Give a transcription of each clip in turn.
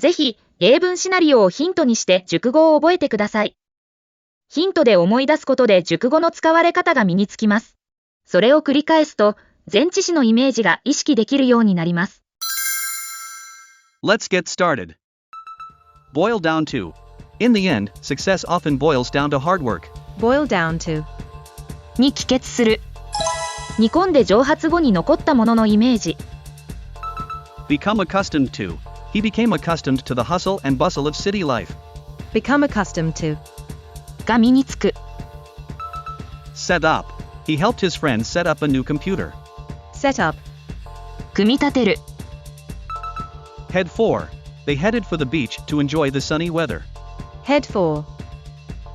ぜひ、英文シナリオをヒントにして熟語を覚えてください。ヒントで思い出すことで熟語の使われ方が身につきます。それを繰り返すと、前置詞のイメージが意識できるようになります。Let's get started. Boil down to. In the end, success often boils down to hard work. Boil down to. に帰結する。煮込んで蒸発後に残ったもののイメージ。Become accustomed to. He became accustomed to the hustle and bustle of city life. Become accustomed to. が身につく。Set up. He helped his friend set up a new computer. Set up. 組み立てる。Head for. They headed for the beach to enjoy the sunny weather. Head for.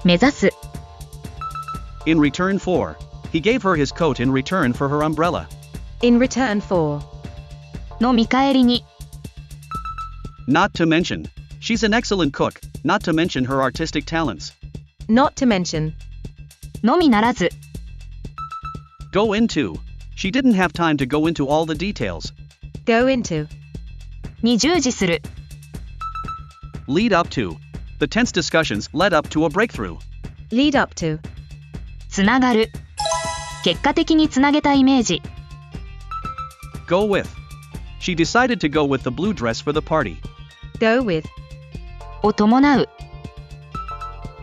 目指す。In return for. He gave her his coat in return for her umbrella. In return for. の見返りに。Not to mention. She's an excellent cook, not to mention her artistic talents. Not to mention. のみならず。Go into. She didn't have time to go into all the details. Go into. に従事する。Lead up to. The tense discussions led up to a breakthrough. Lead up to. つながる。結果的につなげたイメージ。Go with. She decided to go with the blue dress for the party. Go with. を伴う。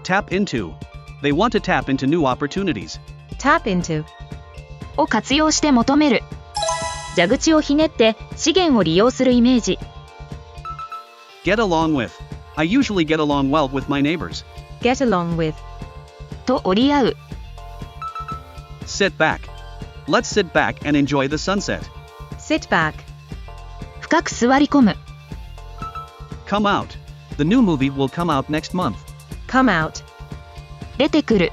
Tap into. They want to tap into new opportunities. Tap into. を活用して求める。蛇口をひねって資源を利用するイメージ。Get along with. I usually get along well with my neighbors. Get along with. と折り合う。Sit back. Let's sit back and enjoy the sunset. Sit back. 深く座り込む。Come out. The new movie will come out next month. Come out. 出てくる。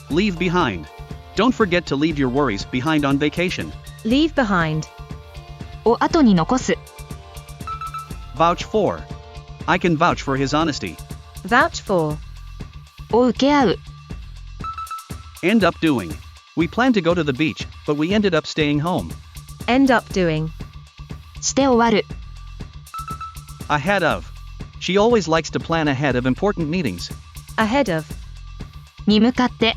Leave behind. Don't forget to leave your worries behind on vacation. Leave behind. を後に残す。Vouch for. I can vouch for his honesty. Vouch for. を受け合う。End up doing. We planned to go to the beach, but we ended up staying home. End up doing. して終わる。Ahead of. She always likes to plan ahead of important meetings. Ahead of. に向かって。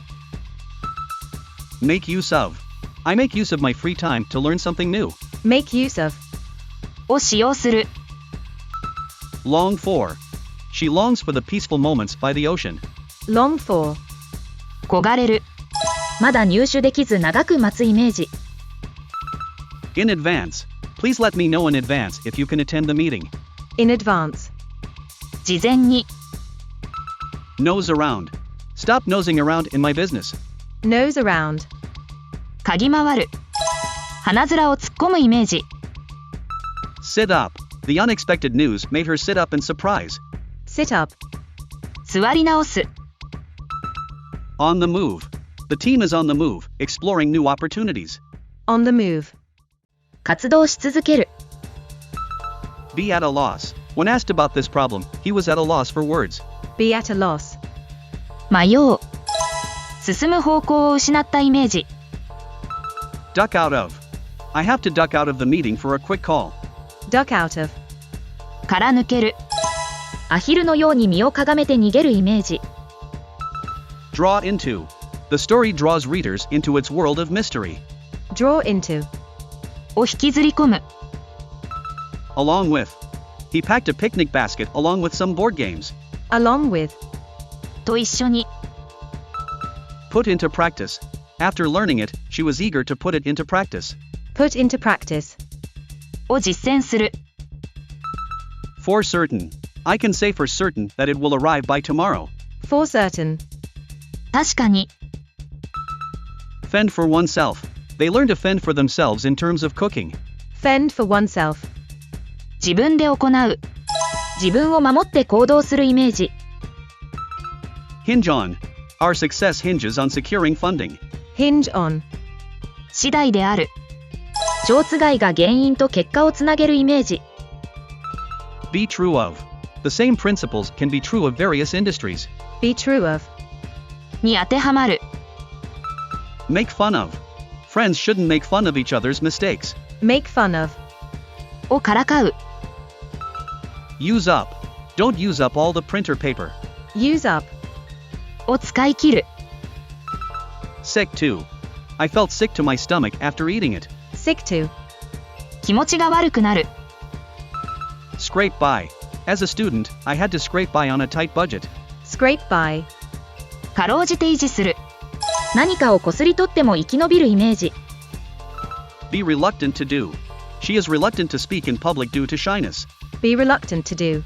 Make use of. I make use of my free time to learn something new. Make use of. を使用する。Long for. She longs for the peaceful moments by the ocean. Long for. 焦がれる。まだ入手できず長く待つイメージ。In advance. Please let me know in advance if you can attend the meeting. In advance. 事前に。Nose around. Stop nosing around in my business. Nose around. 嗅ぎ回る。鼻面を突っ込むイメージ。Sit up. The unexpected news made her sit up in surprise. Sit up. 座り直す。On the move. The team is on the move, exploring new opportunities. On the move. 活動し続ける。Be at a loss. When asked about this problem, he was at a loss for words. Be at a loss. 迷う。進む方向を失ったイメージ。Duck out of. I have to duck out of the meeting for a quick call. Duck out of. から抜ける。アヒルのように身をかがめて逃げるイメージ。Draw into. The story draws readers into its world of mystery. Draw into. を引きずり込む。Along with. He packed a picnic basket along with some board games. Along with. と一緒に。Put into practice. After learning it, she was eager to put it into practice. Put into practice. を実践する。For certain. I can say for certain that it will arrive by tomorrow. For certain. 確かに。Fend for oneself. They learn to fend for themselves in terms of cooking. Fend for oneself. 自分で行う。自分を守って行動するイメージ。Hinge on. Our success hinges on securing funding. Hinge on. 次第である。蝶つがいが原因と結果をつなげるイメージ。Be true of. The same principles can be true of various industries. Be true of. に当てはまる。Make fun of. Friends shouldn't make fun of each other's mistakes. Make fun of. をからかう。Use up. Don't use up all the printer paper. Use up. を使い切る。Sick too. I felt sick to my stomach after eating it. Sick to. 気持ちが悪くなる。Scrape by. As a student, I had to scrape by on a tight budget. Scrape by. かろうじて維持する。何かをこすり取っても生き延びるイメージ。Be reluctant to do. She is reluctant to speak in public due to shyness. Be reluctant to do.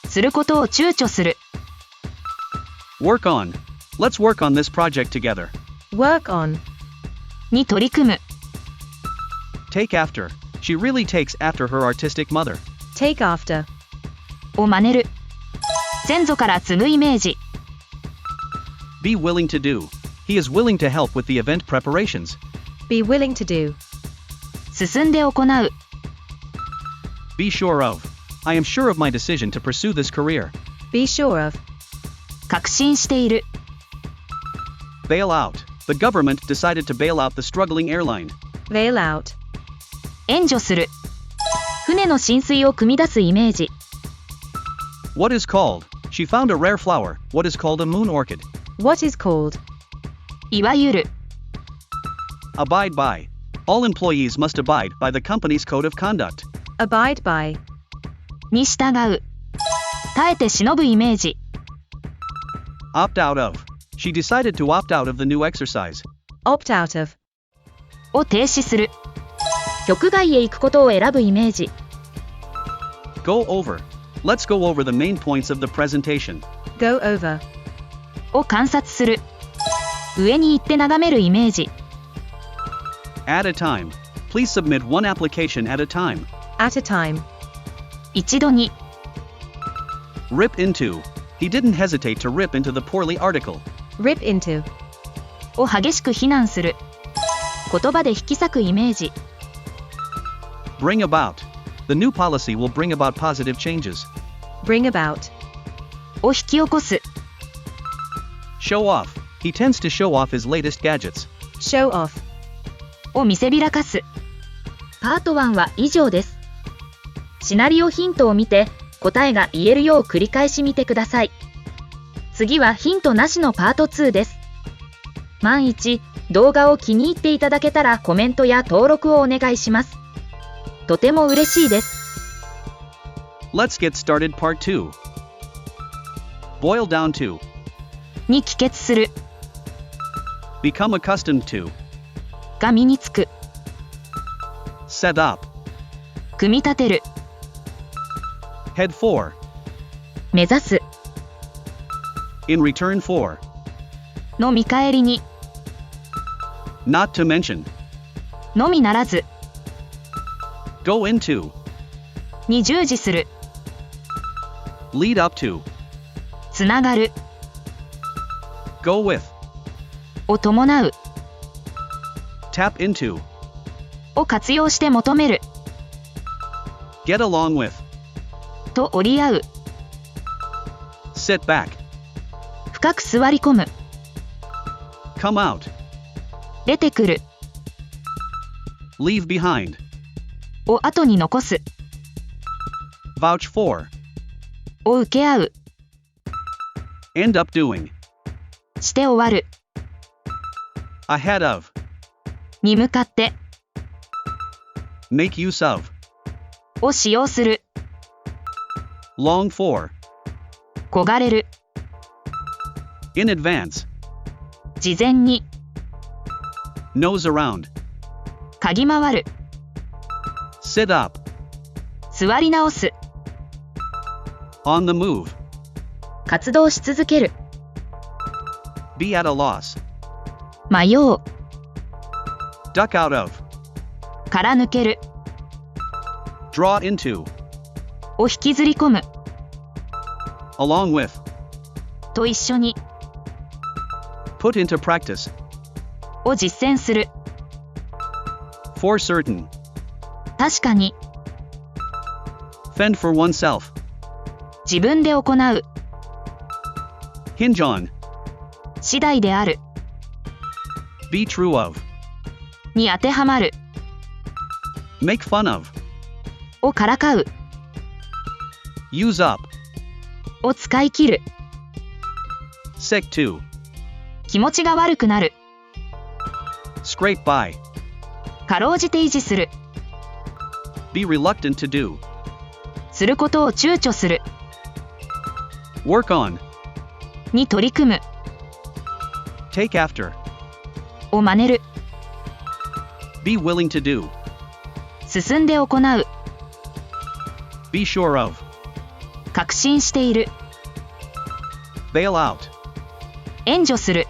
することを躊躇する。Work on. Let's work on this project together. Work on. に取り組む。Take after. She really takes after her artistic mother. Take after. を真似る。先祖から継ぐイメージ。Be willing to do. He is willing to help with the event preparations. Be willing to do. 進んで行う。Be sure of. I am sure of my decision to pursue this career. Be sure of. 確信している。Bail out. The government decided to bail out the struggling airline. Bail out. 援助する。船の浸水を汲み出すイメージ。What is called? She found a rare flower, what is called a moon orchid. What is called? いわゆる。Abide by. All employees must abide by the company's code of conduct. Abide by. に従う。耐えて忍ぶイメージ。Opt out of. She decided to opt out of the new exercise. Opt out of. を停止する。局外へ行くことを選ぶイメージ。Go over. Let's go over the main points of the presentation. Go over. を観察する。上に行って眺めるイメージ。At a time. Please submit one application at a time. At a time. 一度に。Rip into. He didn't hesitate to rip into the poorly article. Rip into. を激しく非難する。言葉で引き裂くイメージ。Bring about. The new policy will bring about positive changes. Bring about. を引き起こす。Show off. He tends to show off his latest gadgets. Show off. を見せびらかす。パート1は以上です。シナリオヒントを見て答えが言えるよう繰り返し見てください。次はヒントなしのパート2です。万一動画を気に入っていただけたらコメントや登録をお願いします。とても嬉しいです。Let's get started part 2. Boil down to. に帰結する。Become accustomed to. が身につく。Set up. 組み立てる。Head for. 目指す。In return for. の見返りに。Not to mention. のみならず。Go into. に従事する。Lead up to. つながる。Go with. を伴う。Tap into. を活用して求める。Get along with. と折り合う。Sit back. 深く座り込む。Come out. 出てくる。Leave behind. を後に残す。Vouch for. を受け合う。End up doing. して終わる。Ahead of. に向かって。Make use of. を使用する。Long for. 焦がれる。In advance. 事前に。Nose around. 嗅ぎ回る。Sit up. 座り直す。On the move. 活動し続ける。Be at a loss. 迷う。Duck out of. から抜ける。Draw into. を引きずり込む。Along with. と一緒に。Put into practice. を実践する。For certain. 確かに。Fend for oneself. 自分で行う。Hinge on. 次第である。Be true of. に当てはまる。Make fun of. をからかう。use up, を使い切る、 sick to, 気持ちが悪くなる、 scrape by, かろうじて維持する、 be reluctant to do, することを躊躇する、 work on, に取り組む、 take after, を真似る、 be willing to do, 進んで行う、 be sure of, 確信している、 bail out, 援助する、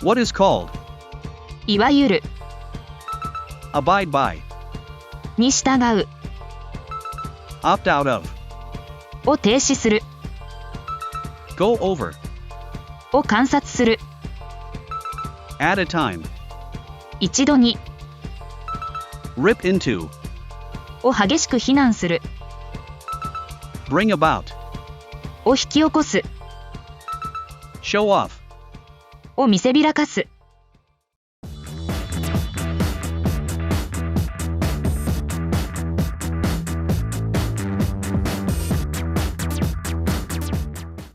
what is called, いわゆる、 abide by, に従う、 opt out of, を停止する、 go over, を観察する、 at a time, 一度に、 rip into, を激しく非難する、 bring about, を引き起こす、 show off, を見せびらかす。